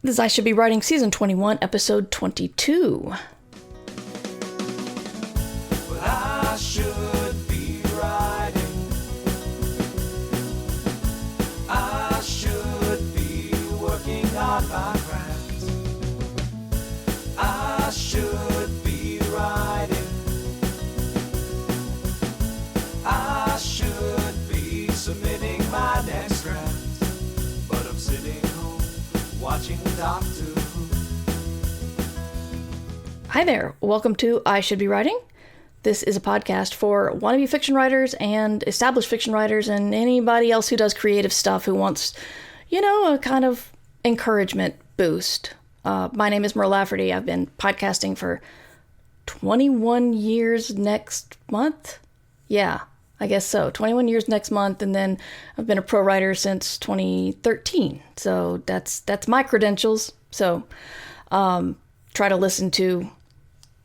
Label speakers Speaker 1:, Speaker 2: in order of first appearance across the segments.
Speaker 1: This is I Should Be Writing Season 21, Episode 22.
Speaker 2: Well, I should be writing. I should be working on my craft. I should be writing. I should be submitting my next draft. But I'm sitting home watching Doctor Who.
Speaker 1: Hi there. Welcome to I Should Be Writing. This is a podcast for wannabe fiction writers and established fiction writers and anybody else who does creative stuff who wants, a kind of encouragement boost. My name is Merle Lafferty. I've been podcasting for 21 years next month. Yeah, I guess so. 21 years next month, and then I've been a pro writer since 2013. So that's my credentials. So try to listen to,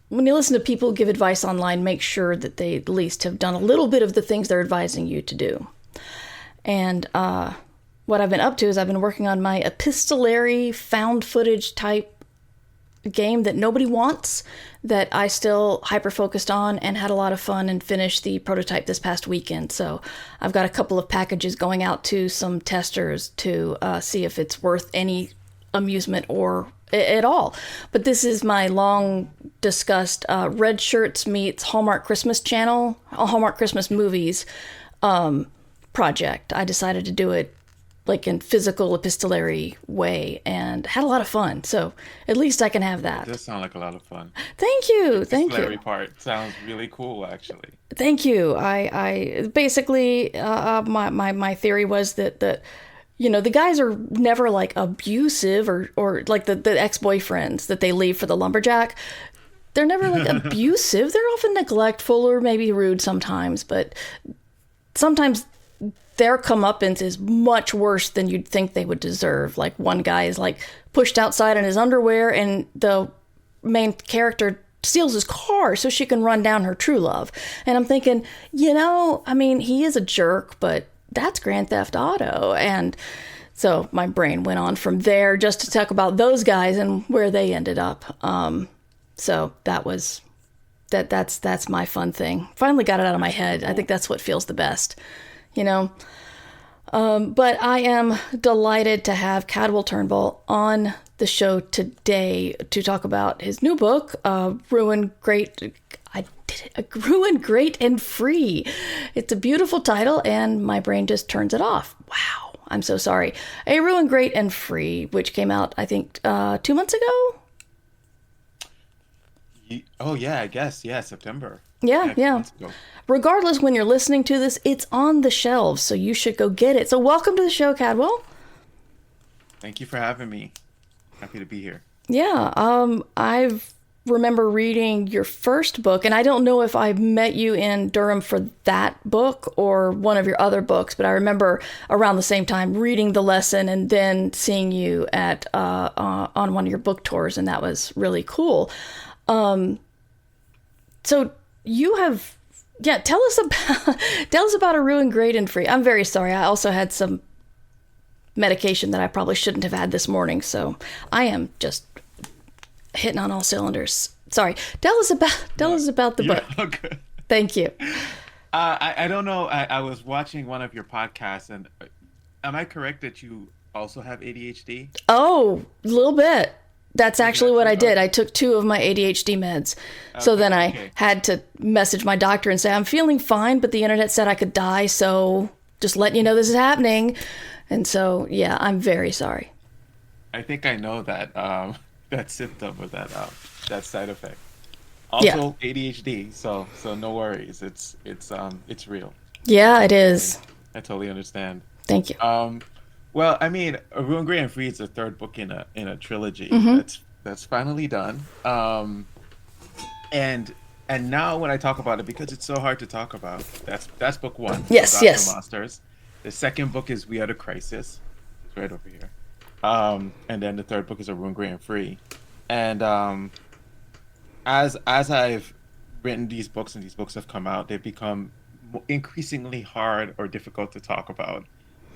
Speaker 1: when you listen to people give advice online, make sure that they at least have done a little bit of the things they're advising you to do. And what I've been up to is I've been working on my epistolary found footage type game that nobody wants, that I still hyper-focused on and had a lot of fun and finished the prototype this past weekend. So I've got a couple of packages going out to some testers to see if it's worth any amusement or at all. But this is my long discussed Red Shirts meets Hallmark Christmas channel, Hallmark Christmas movies project. I decided to do it like in physical epistolary way and had a lot of fun. So at least I can have that.
Speaker 3: It does sound like a lot of fun.
Speaker 1: Thank you. Thank you.
Speaker 3: The epistolary part sounds really cool, actually.
Speaker 1: Thank you. I basically, my theory was that the guys are never like abusive or like the ex-boyfriends that they leave for the lumberjack. They're never like abusive. They're often neglectful or maybe rude sometimes, but sometimes their comeuppance is much worse than you'd think they would deserve. Like one guy is like pushed outside in his underwear and the main character steals his car so she can run down her true love. And I'm thinking, he is a jerk, but that's Grand Theft Auto. And so my brain went on from there just to talk about those guys and where they ended up. So that's my fun thing. Finally got it out of my head. I think that's what feels the best. But I am delighted to have Cadwell Turnbull on the show today to talk about his new book, Ruin, Great and Free. It's a beautiful title, and my brain just turns it off. Wow, I'm so sorry. A Ruin, Great and Free, which came out, I think, 2 months ago?
Speaker 3: Oh, yeah, I guess. Yeah, September.
Speaker 1: Yeah. Regardless, when you're listening to this, it's on the shelves, so you should go get it. So welcome to the show, Cadwell.
Speaker 3: Thank you for having me. Happy to be here.
Speaker 1: Yeah, I remember reading your first book, and I don't know if I met you in Durham for that book or one of your other books, but I remember around the same time reading the lesson and then seeing you at on one of your book tours, and that was really cool. So you have, tell us about A Ruin, Great and Free. I'm very sorry. I also had some medication that I probably shouldn't have had this morning, so I am just hitting on all cylinders. Sorry. Tell us about the book.
Speaker 3: Okay.
Speaker 1: Thank you.
Speaker 3: I don't know. I was watching one of your podcasts, and am I correct that you also have ADHD?
Speaker 1: Oh, a little bit. That's actually what I did. I took 2 of my ADHD meds. So then I had to message my doctor and say, I'm feeling fine, but the internet said I could die, so just letting you know this is happening. And so, yeah, I'm very sorry.
Speaker 3: I think I know that that symptom or that side effect. Also ADHD, so no worries. It's real.
Speaker 1: Yeah, it is.
Speaker 3: I totally understand.
Speaker 1: Thank you.
Speaker 3: Well, I mean, A Ruin, Great and Free is the 3rd book in a trilogy.
Speaker 1: Mm-hmm.
Speaker 3: That's finally done. And now when I talk about it, because it's so hard to talk about, that's book 1.
Speaker 1: Yes.
Speaker 3: Monsters. The second book is We Are the Crisis. It's right over here. And then the 3rd book is A Ruin, Great and Free. And as I've written these books and these books have come out, they've become increasingly hard or difficult to talk about.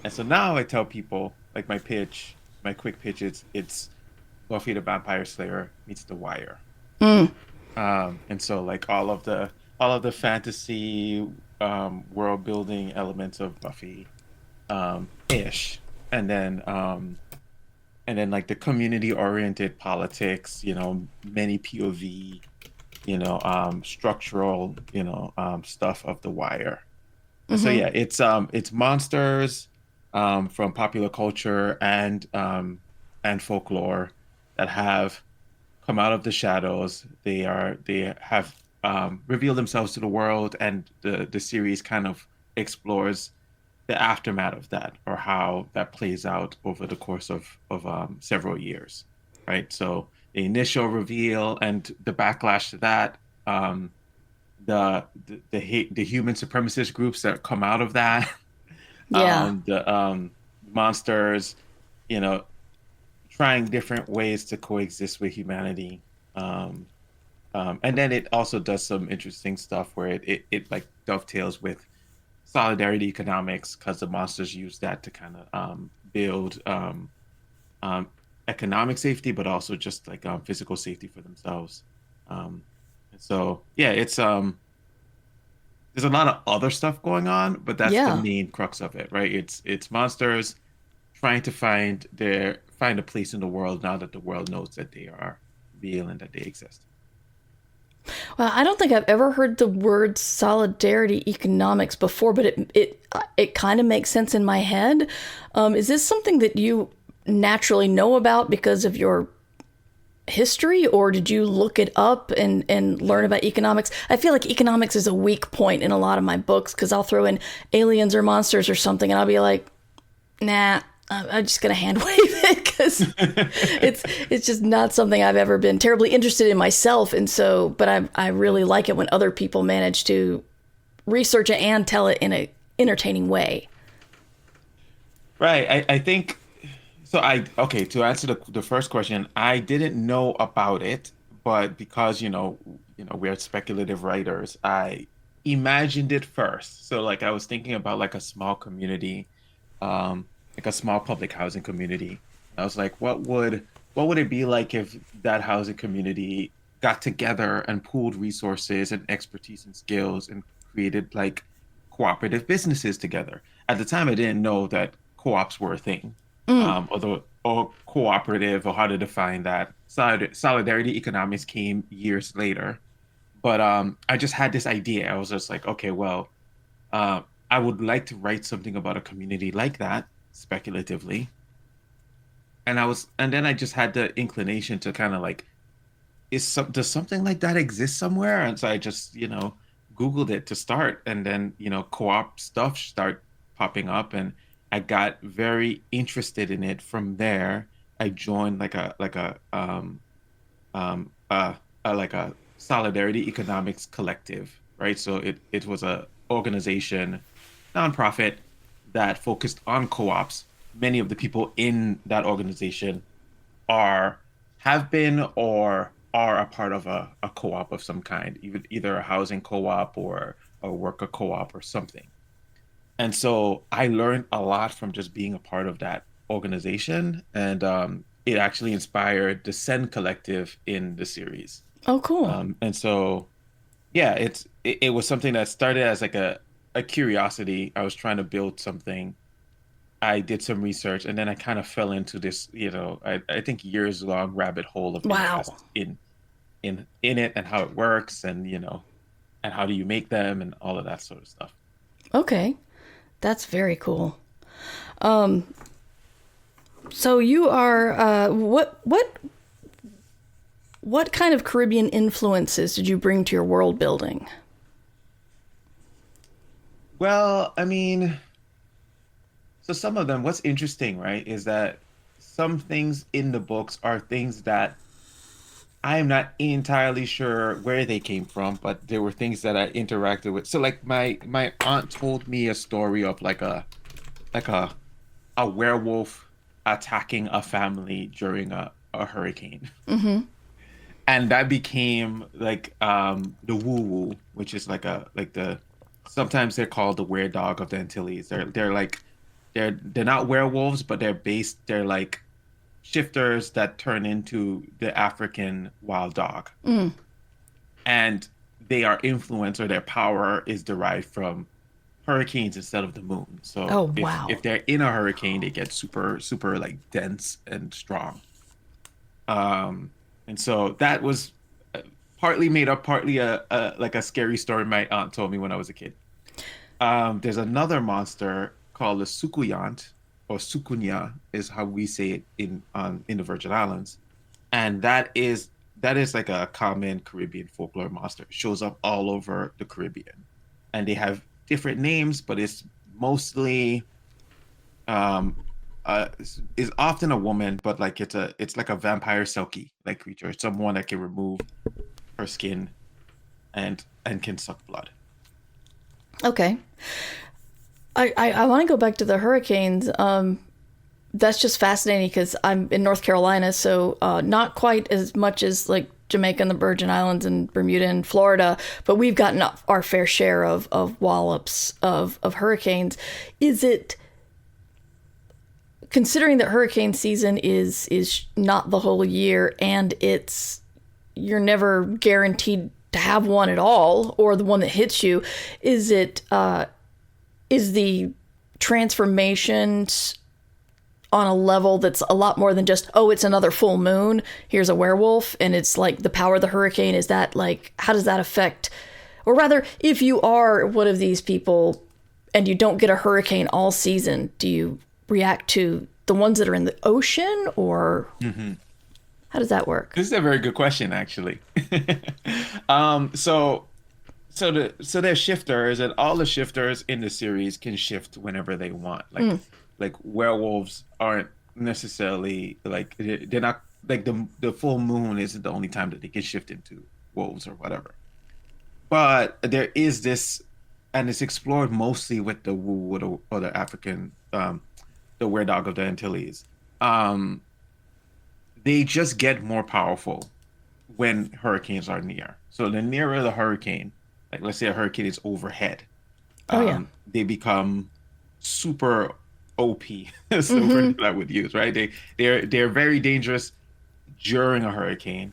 Speaker 3: And so now I tell people, like my quick pitch, it's Buffy the Vampire Slayer meets The Wire.
Speaker 1: Mm.
Speaker 3: And so like all of the fantasy world building elements of Buffy ish. And then like the community oriented politics, many POV, structural, stuff of The Wire. And so
Speaker 1: Mm-hmm.
Speaker 3: yeah, it's monsters from popular culture and folklore that have come out of the shadows. They have revealed themselves to the world, and the series kind of explores the aftermath of that, or how that plays out over the course of several years, right? So the initial reveal and the backlash to that, the human supremacist groups that come out of that,
Speaker 1: Yeah.
Speaker 3: the monsters, you know, trying different ways to coexist with humanity. Um, and then it also does some interesting stuff where it like dovetails with solidarity economics, because the monsters use that to kind of build um, economic safety, but also just like physical safety for themselves. And so yeah, there's a lot of other stuff going on, but that's the
Speaker 1: Yeah.
Speaker 3: main crux of it, right? It's monsters trying to find a place in the world now that the world knows that they are real and that they exist.
Speaker 1: Well, I don't think I've ever heard the word solidarity economics before, but it kind of makes sense in my head. Is this something that you naturally know about because of your history, or did you look it up and learn about economics? I feel like economics is a weak point in a lot of my books because I'll throw in aliens or monsters or something, and I'll be like, nah, I'm just gonna hand wave it because it's just not something I've ever been terribly interested in myself. And so, but I really like it when other people manage to research it and tell it in a entertaining way.
Speaker 3: Right. I think so. Okay, to answer the first question, I didn't know about it, but because we're speculative writers, I imagined it first. So like I was thinking about like a small community, like a small public housing community. I was like, what would it be like if that housing community got together and pooled resources and expertise and skills and created like cooperative businesses together? At the time, I didn't know that co-ops were a thing,
Speaker 1: Mm.
Speaker 3: or cooperative, or how to define that. Solidarity economics came years later, but I just had this idea. I was just like, okay, well, I would like to write something about a community like that, speculatively. And then I just had the inclination to kind of like, does something like that exist somewhere? And so I just, Googled it to start, and then, co-op stuff start popping up, and I got very interested in it from there. I joined like a solidarity economics collective, right? So it was a organization, nonprofit, that focused on co-ops. Many of the people in that organization are have been or are a part of a co-op of some kind, even either a housing co-op or a worker co-op or something. And so I learned a lot from just being a part of that organization, and it actually inspired the Send Collective in the series.
Speaker 1: Oh, cool.
Speaker 3: And so yeah, it was something that started as like a curiosity. I was trying to build something. I did some research, and then I kind of fell into this, I think years long rabbit hole of
Speaker 1: Wow.
Speaker 3: interest in it, and how it works, and and how do you make them, and all of that sort of stuff.
Speaker 1: Okay, that's very cool. Um, so you are what kind of Caribbean influences did you bring to your world building?
Speaker 3: Well, I mean, so some of them, what's interesting, right, is that some things in the books are things that I am not entirely sure where they came from, but there were things that I interacted with. So like my aunt told me a story of like a werewolf attacking a family during a hurricane.
Speaker 1: Mm-hmm.
Speaker 3: And that became like the woo woo, which is like the sometimes they're called the were dog of the Antilles. They're like they're not werewolves, but they're like shifters that turn into the African wild dog. And they are influenced, or their power is derived from hurricanes instead of the moon. So
Speaker 1: Oh, wow.
Speaker 3: if they're in a hurricane, they get super, super like dense and strong. And so that was partly made up, partly like a scary story my aunt told me when I was a kid. There's another monster called the Sukuyant, or Sukunya is how we say it in the Virgin Islands, and that is like a common Caribbean folklore monster. It shows up all over the Caribbean, and they have different names, but it's mostly is often a woman, but like it's like a vampire selkie like creature. It's someone that can remove her skin and can suck blood.
Speaker 1: Okay. I want to go back to the hurricanes. That's just fascinating because I'm in North Carolina, so not quite as much as like Jamaica and the Virgin Islands and Bermuda and Florida, but we've gotten our fair share of wallops of hurricanes. Is it, considering that hurricane season is not the whole year, and you're never guaranteed to have one at all, or the one that hits you, is the transformations on a level that's a lot more than just, oh, it's another full moon, here's a werewolf, and it's like the power of the hurricane? Is that like, how does that affect, or rather, if you are one of these people and you don't get a hurricane all season, do you react to the ones that are in the ocean, or how does that work?
Speaker 3: This is a very good question, actually. So there's shifters, and all the shifters in the series can shift whenever they want. Like werewolves aren't necessarily like, they're not like the full moon isn't the only time that they can shift into wolves or whatever. But there is this, and it's explored mostly with the Wu or the African, the were-dog of the Antilles. They just get more powerful when hurricanes are near. So the nearer the hurricane, like let's say a hurricane is overhead, they become super OP. That's the word that I would use, right? They're very dangerous during a hurricane.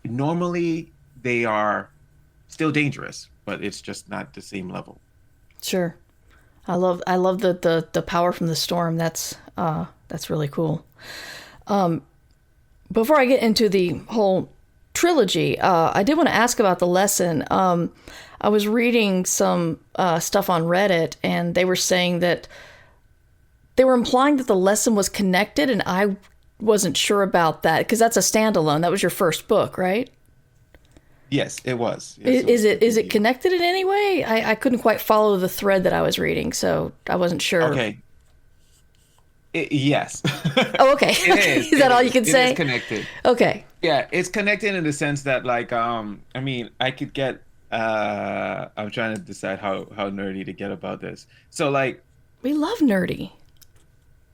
Speaker 3: Normally they are still dangerous, but it's just not the same level.
Speaker 1: Sure. I love the power from the storm. That's really cool. Before I get into the whole trilogy, I did want to ask about the lesson. I was reading some stuff on Reddit, and they were saying that they were implying that the lesson was connected, and I wasn't sure about that because that's a standalone. That was your first book, right?
Speaker 3: Yes, it was. Yes,
Speaker 1: is it connected in any way? I couldn't quite follow the thread that I was reading, so I wasn't sure.
Speaker 3: Okay. Yes.
Speaker 1: Oh, okay.
Speaker 3: It is.
Speaker 1: Is that all you can say?
Speaker 3: It is connected.
Speaker 1: Okay.
Speaker 3: Yeah, it's connected in the sense that, like, I mean, I could get. I'm trying to decide how nerdy to get about this. So, like,
Speaker 1: we love nerdy.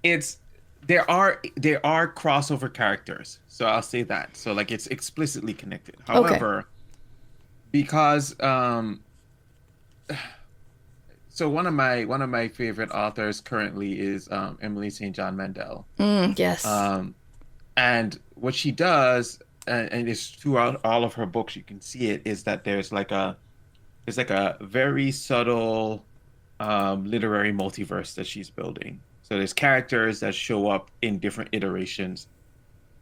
Speaker 3: There are crossover characters, so I'll say that. So, like, it's explicitly connected. However, because so one of my favorite authors currently is Emily St. John Mandel.
Speaker 1: Yes.
Speaker 3: And what she does, and it's throughout all of her books, you can see it, is that there's like a very subtle literary multiverse that she's building. So there's characters that show up in different iterations,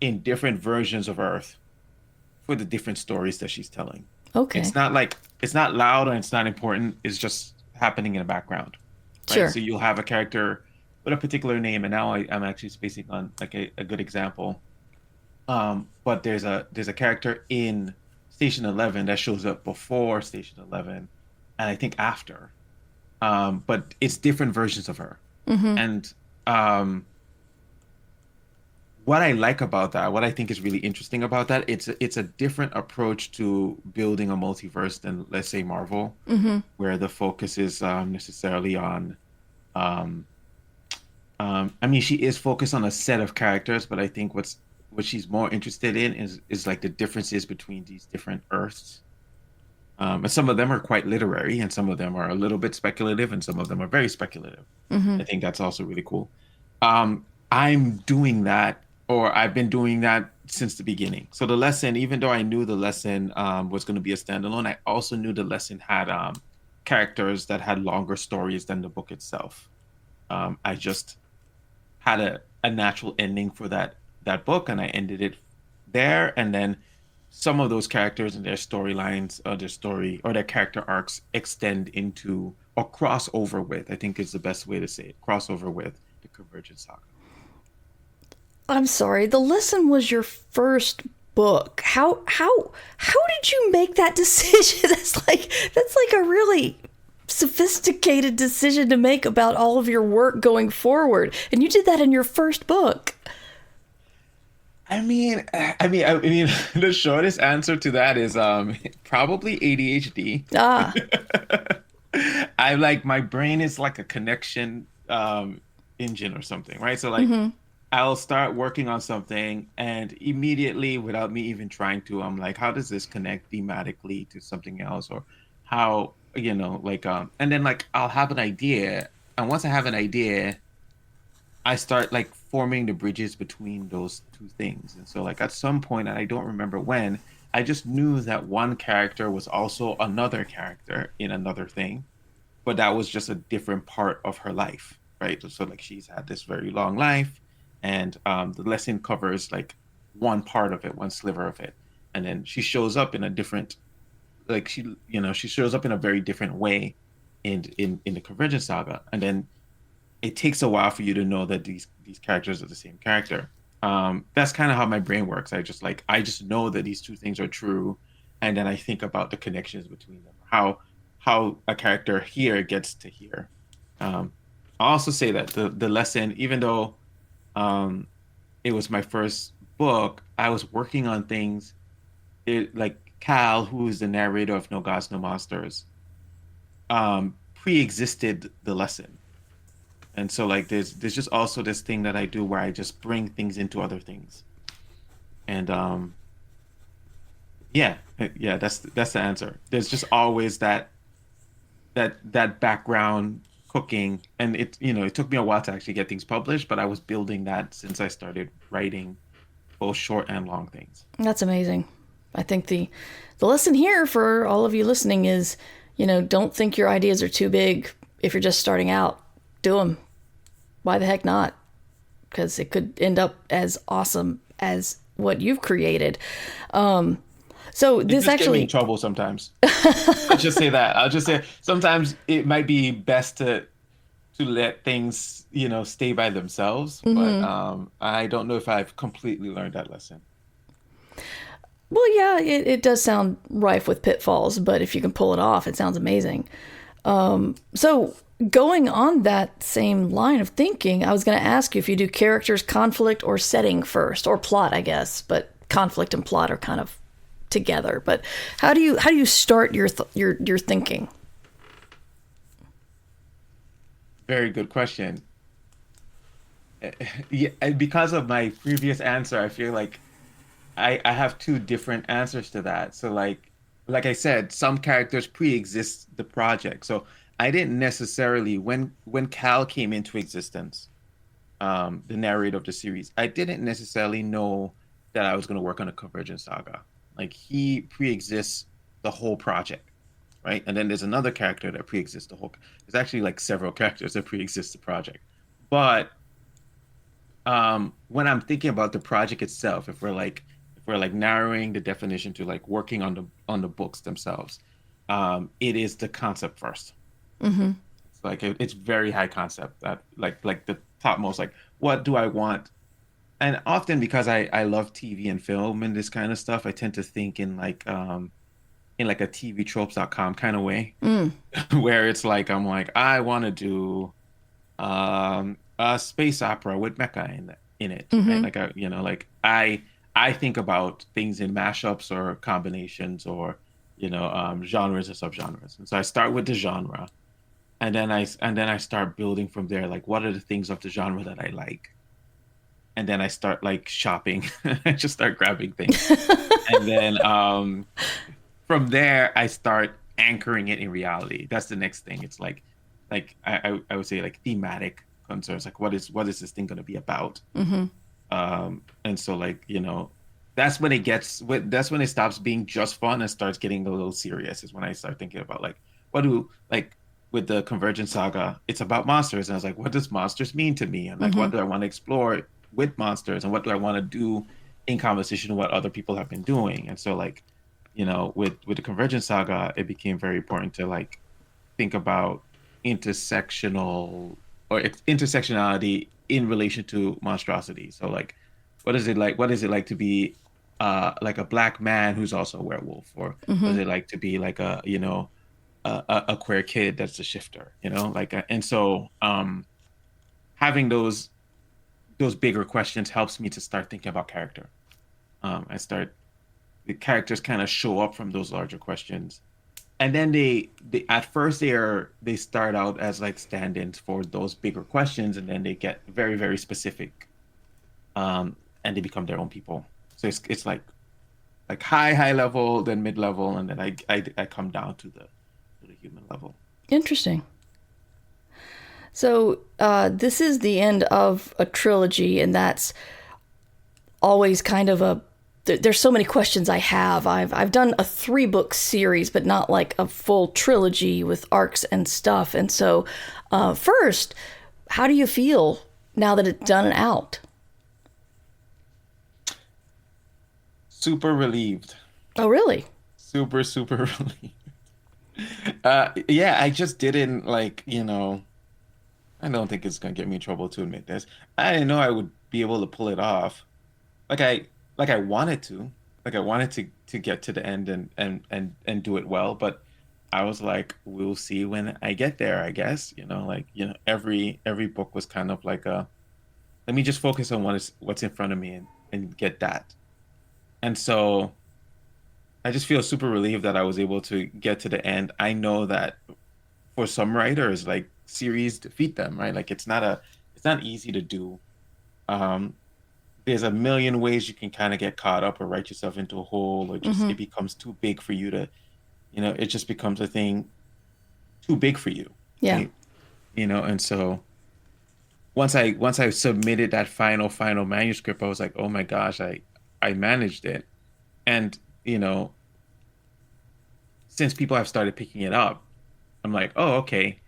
Speaker 3: in different versions of Earth, for the different stories that she's telling.
Speaker 1: Okay.
Speaker 3: It's not loud and it's not important. It's just happening in the background. Right?
Speaker 1: Sure.
Speaker 3: So you'll have a character with a particular name, and now I'm actually spacing on like a good example. But there's a character in Station 11 that shows up before Station 11, and I think after. But it's different versions of her. And what I like about that, what I think is really interesting about that, it's a different approach to building a multiverse than, let's say, Marvel, where the focus is necessarily on. I mean, she is focused on a set of characters, but I think what she's more interested in is like the differences between these different Earths. And some of them are quite literary, and some of them are a little bit speculative, and some of them are very speculative. I think that's also really cool. I'm doing that or I've been doing that since the beginning. So the lesson, even though I knew the lesson was going to be a standalone, I also knew the lesson had characters that had longer stories than the book itself. I just had a natural ending for that book, and I ended it there. And then some of those characters and their storylines, or their story, or their character arcs extend into or cross over with. I think is the best way to say it. Crossover with the Convergence Saga.
Speaker 1: I'm sorry. The Lesson was your first book. How did you make that decision? That's like a really sophisticated decision to make about all of your work going forward, and you did that in your first book.
Speaker 3: I mean, the shortest answer to that is probably ADHD.
Speaker 1: Ah.
Speaker 3: I like my brain is like a connection engine or something, right? So like I'll start working on something and immediately, without me even trying to, I'm like, how does this connect thematically to something else? Or how, and then like I'll have an idea, and once I have an idea, I start like forming the bridges between those two things. And so like at some point, and I don't remember when, I just knew that one character was also another character in another thing, but that was just a different part of her life, right? So like she's had this very long life, and the lesson covers like one part of it, one sliver of it, and then she shows up in a different, like she shows up in a very different way in the Convergence Saga, and then it takes a while for you to know that these characters are the same character. That's kind of how my brain works. I just know that these two things are true, and then I think about the connections between them. How a character here gets to here. I'll also say that the lesson, even though it was my first book, I was working on things. Like Cal, who is the narrator of No Gods, No Monsters, pre-existed the lesson. And so like there's just also this thing that I do where I just bring things into other things. And that's the answer. There's just always that background cooking, and it took me a while to actually get things published, but I was building that since I started writing both short and long things.
Speaker 1: That's amazing. I think the lesson here for all of you listening is, don't think your ideas are too big if you're just starting out. Do them. Why the heck not? Because it could end up as awesome as what you've created. So this actually
Speaker 3: get me in trouble sometimes. I'll just say that. I'll just say sometimes it might be best to let things, stay by themselves. But I don't know if I've completely learned that lesson.
Speaker 1: Well, yeah, it does sound rife with pitfalls, but if you can pull it off, it sounds amazing. So going on that same line of thinking, I was going to ask you if you do characters, conflict, or setting first, or plot, I guess. But conflict and plot are kind of together. But how do you start your thinking?
Speaker 3: Very good question. Yeah, because of my previous answer, I feel like I have two different answers to that. So like I said, some characters pre-exist the project. So I didn't necessarily, when Cal came into existence, the narrator of the series, I didn't necessarily know that I was going to work on a Convergence Saga. Like he pre-exists the whole project, right? And then there's another character that pre-exists the whole. There's actually like several characters that pre-exist the project. But when I'm thinking about the project itself, if we're like narrowing the definition to like working on the books themselves, it is the concept first.
Speaker 1: Mm-hmm.
Speaker 3: It's like it's very high concept, that like the topmost, like what do I want? And often because I love TV and film and this kind of stuff, I tend to think in like a tvtropes.com kind of way, where it's like I'm like, I want to do a space opera with mecha in it, right? Like I think about things in mashups or combinations or genres or subgenres, and so I start with the genre, and then I start building from there. Like, what are the things of the genre that I like? And then I start like shopping. I just start grabbing things. And then from there, I start anchoring it in reality. That's the next thing. It's like I would say like thematic concerns. Like what is this thing going to be about?
Speaker 1: Mm-hmm.
Speaker 3: And so like, that's when that's when it stops being just fun and starts getting a little serious, is when I start thinking about like, like with the Convergent Saga, it's about monsters. And I was like, what does monsters mean to me? And like, what do I want to explore with monsters? And what do I want to do in conversation with what other people have been doing? And so like, with the Convergent Saga, it became very important to like think about intersectionality in relation to monstrosity. So like, what is it like? What is it like to be like a black man who's also a werewolf, or what is it like to be like a queer kid that's a shifter, and so having those bigger questions helps me to start thinking about character. The characters kind of show up from those larger questions, and then they at first they start out as like stand-ins for those bigger questions, and then they get very, very specific, and they become their own people. So it's like high level, then mid level, and then I come down to the human level.
Speaker 1: Interesting. So this is the end of a trilogy, and that's always kind of there's so many questions I have. I've done a 3-book series, but not like a full trilogy with arcs and stuff. And so first, how do you feel now that it's done and out?
Speaker 3: Super relieved.
Speaker 1: Oh, really?
Speaker 3: Super, super relieved. Yeah, I just didn't like, I don't think it's gonna get me in trouble to admit this. I didn't know I would be able to pull it off. I wanted to. Like I wanted to get to the end and do it well, but I was like, we'll see when I get there, I guess. Every book was kind of like let me just focus on what's in front of me and get that. And so I just feel super relieved that I was able to get to the end. I know that for some writers, like series defeat them, right? Like it's not easy to do. There's a million ways you can kind of get caught up or write yourself into a hole, or just it becomes too big for you to, it just becomes a thing too big for you.
Speaker 1: Yeah.
Speaker 3: Right? And so once I submitted that final manuscript, I was like, oh my gosh, I managed it. And, since people have started picking it up, I'm like, oh, okay,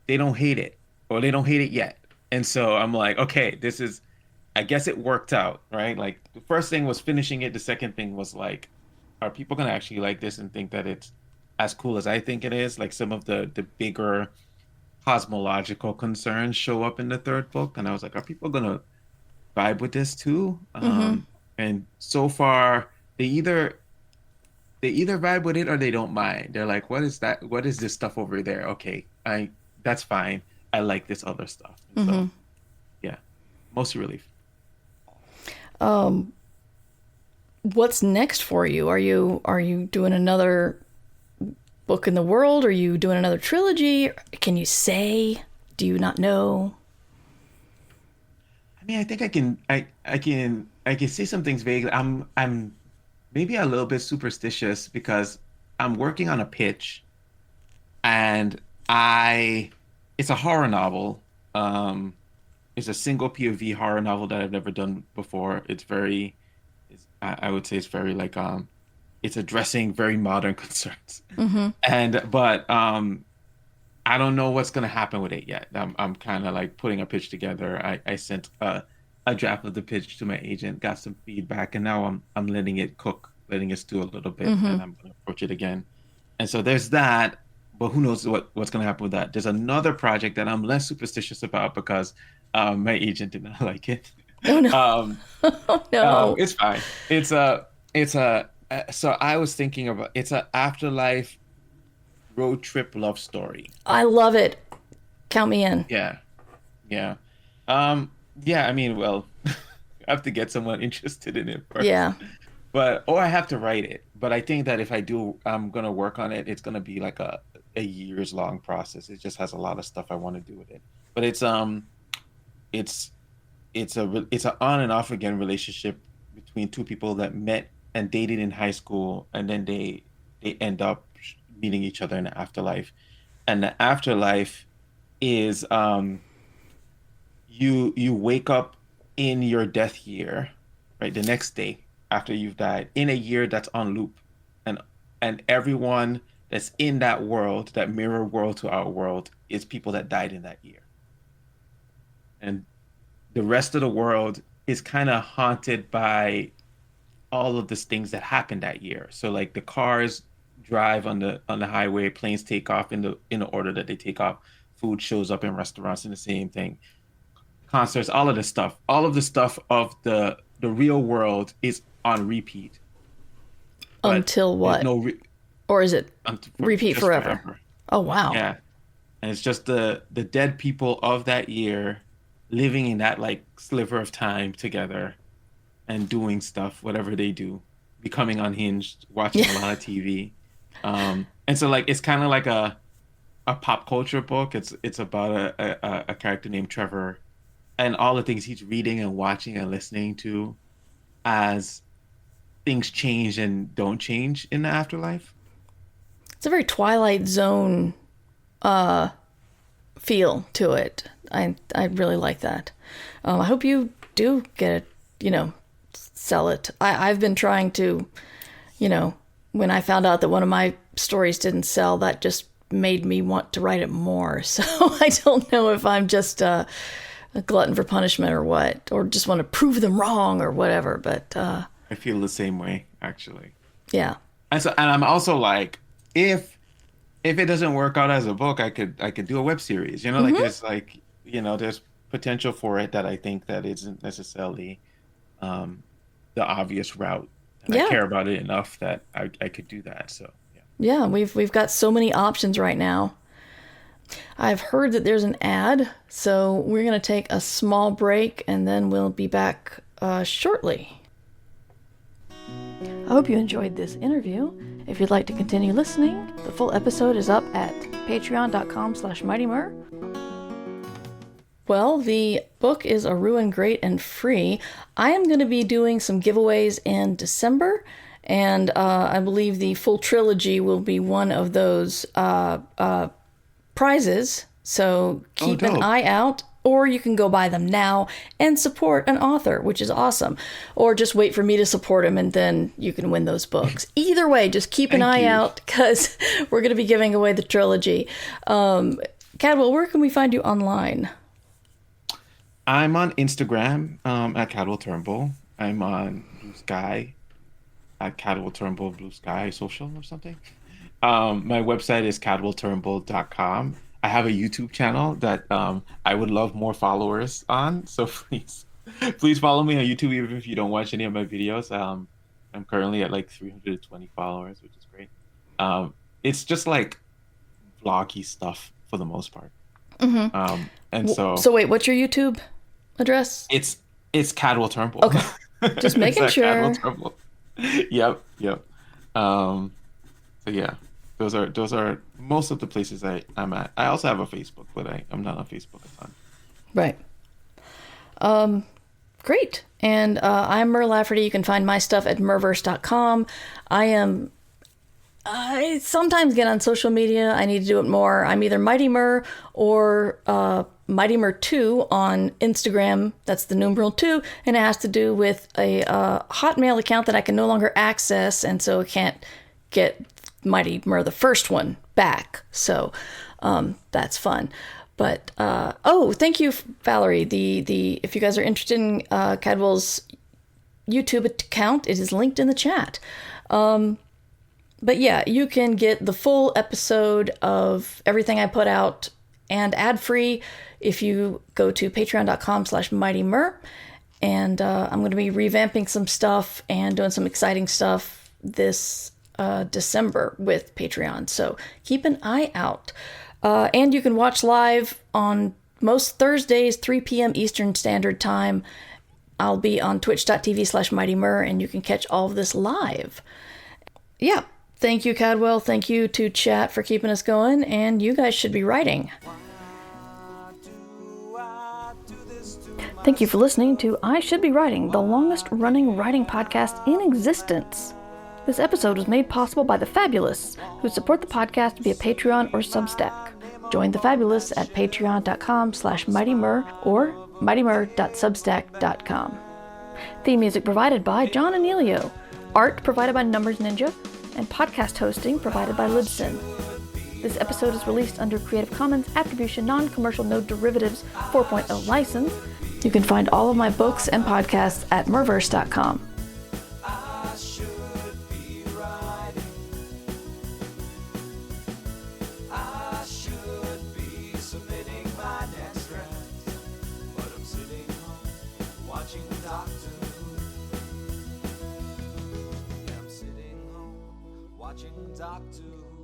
Speaker 3: they don't hate it, or they don't hate it yet. And so I'm like, okay, I guess it worked out, right? Like the first thing was finishing it. The second thing was like, are people going to actually like this and think that it's as cool as I think it is? Like some of the bigger cosmological concerns show up in the third book. And I was like, are people going to vibe with this too? And so far they either vibe with it or they don't mind. They're like, what is that? What is this stuff over there? Okay, that's fine. I like this other stuff. So yeah, mostly relief.
Speaker 1: What's next for you? Are you doing another book in the world? Are you doing another trilogy? Can you say? Do you not know?
Speaker 3: I mean, I think I can say some things vaguely. I'm maybe a little bit superstitious because I'm working on a pitch, and it's a horror novel. It's a single POV horror novel that I've never done before. I would say it's very like it's addressing very modern concerns. But I don't know what's gonna happen with it yet. I'm kind of like putting a pitch together. I sent a draft of the pitch to my agent, got some feedback, and now I'm letting it cook, letting it stew a little bit, and I'm gonna approach it again. And so there's that. But who knows what's going to happen with that? There's another project that I'm less superstitious about because my agent did not like it.
Speaker 1: Oh no! Oh no!
Speaker 3: It's fine. So I was thinking about it's an afterlife road trip love story.
Speaker 1: I love it. Count me in.
Speaker 3: Yeah. I mean, well, I have to get someone interested in it first.
Speaker 1: Yeah.
Speaker 3: Or I have to write it. But I think that if I do, I'm gonna work on it. It's gonna be like a years long process. It just has a lot of stuff I want to do with it. But it's an on and off again relationship between two people that met and dated in high school, and then they end up meeting each other in the afterlife. And the afterlife is you wake up in your death year, right? The next day after you've died, in a year that's on loop, and everyone that's in that world, that mirror world to our world, is people that died in that year. And the rest of the world is kind of haunted by all of these things that happened that year. So like the cars drive on the highway, planes take off in the order that they take off, food shows up in restaurants in the same thing, concerts, all of the stuff of the real world is on repeat. But
Speaker 1: until what? Or is it repeat forever? Oh, wow.
Speaker 3: Yeah. And it's just the dead people of that year living in that like sliver of time together and doing stuff, whatever they do, becoming unhinged, watching a lot of TV. And so like, it's kind of like a pop culture book. It's about a character named Trevor and all the things he's reading and watching and listening to as things change and don't change in the afterlife.
Speaker 1: It's a very Twilight Zone feel to it. I really like that. I hope you do get it, sell it. I've been trying to, when I found out that one of my stories didn't sell, that just made me want to write it more. So I don't know if I'm just a glutton for punishment or what, or just want to prove them wrong or whatever. But
Speaker 3: I feel the same way, actually.
Speaker 1: Yeah.
Speaker 3: And I'm also like, if it doesn't work out as a book, I could do a web series. Like there's potential for it that I think that isn't necessarily the obvious route. And I care about it enough that I could do that. So
Speaker 1: yeah, we've got so many options right now. I've heard that there's an ad, so we're going to take a small break and then we'll be back shortly. I hope you enjoyed this interview. If you'd like to continue listening, the full episode is up at patreon.com/mightymur. Well, the book is A Ruin Great and Free. I am going to be doing some giveaways in December, and I believe the full trilogy will be one of those prizes. So keep an eye out, or you can go buy them now and support an author, which is awesome. Or just wait for me to support him, and then you can win those books. Either way, just keep an eye out, because we're going to be giving away the trilogy. Cadwell, where can we find you online?
Speaker 3: I'm on Instagram at Cadwell Turnbull. I'm on Blue Sky at Cadwell Turnbull Blue Sky Social or something. My website is cadwellturnbull.com. I have a YouTube channel that I would love more followers on. So please follow me on YouTube, even if you don't watch any of my videos. I'm currently at like 320 followers, which is great. It's just like vloggy stuff for the most part. Mm-hmm. So wait,
Speaker 1: what's your YouTube address?
Speaker 3: It's Cadwell Turnbull.
Speaker 1: Okay, just making sure.
Speaker 3: Cadwell Turnbull. Yep. So yeah, those are most of the places I'm at. I also have a Facebook, but I'm not on Facebook a ton.
Speaker 1: Right. Great. And I'm Mur Lafferty. You can find my stuff at murverse.com. I sometimes get on social media. I need to do it more. I'm either Mighty Mur or Mighty Mur 2 on Instagram. That's the numeral 2, and it has to do with a Hotmail account that I can no longer access, and so I can't get Mighty Mur, the first one, back. So that's fun. But thank you, Valerie. The if you guys are interested in Cadwell's YouTube account, it is linked in the chat. But yeah, you can get the full episode of everything I put out and ad-free if you go to patreon.com/mightymur. And I'm going to be revamping some stuff and doing some exciting stuff this December with Patreon. So keep an eye out. And you can watch live on most Thursdays, 3 p.m. Eastern Standard Time. I'll be on twitch.tv/mightymur, and you can catch all of this live. Yeah. Thank you, Cadwell. Thank you to chat for keeping us going, and you guys should be writing. Thank you for listening to I Should Be Writing, the longest-running writing podcast in existence. This episode was made possible by the Fabulous, who support the podcast via Patreon or Substack. Join the Fabulous at patreon.com/mightymur or mightymur.substack.com. Theme music provided by John Anelio. Art provided by Numbers Ninja. And podcast hosting provided by Libsyn. This episode is released under Creative Commons Attribution Non-Commercial No Derivatives 4.0 license. You can find all of my books and podcasts at merverse.com.
Speaker 2: I should be riding. I should be submitting my next draft, but I'm sitting home watching Doctor Who. I'm sitting home watching Doctor Who.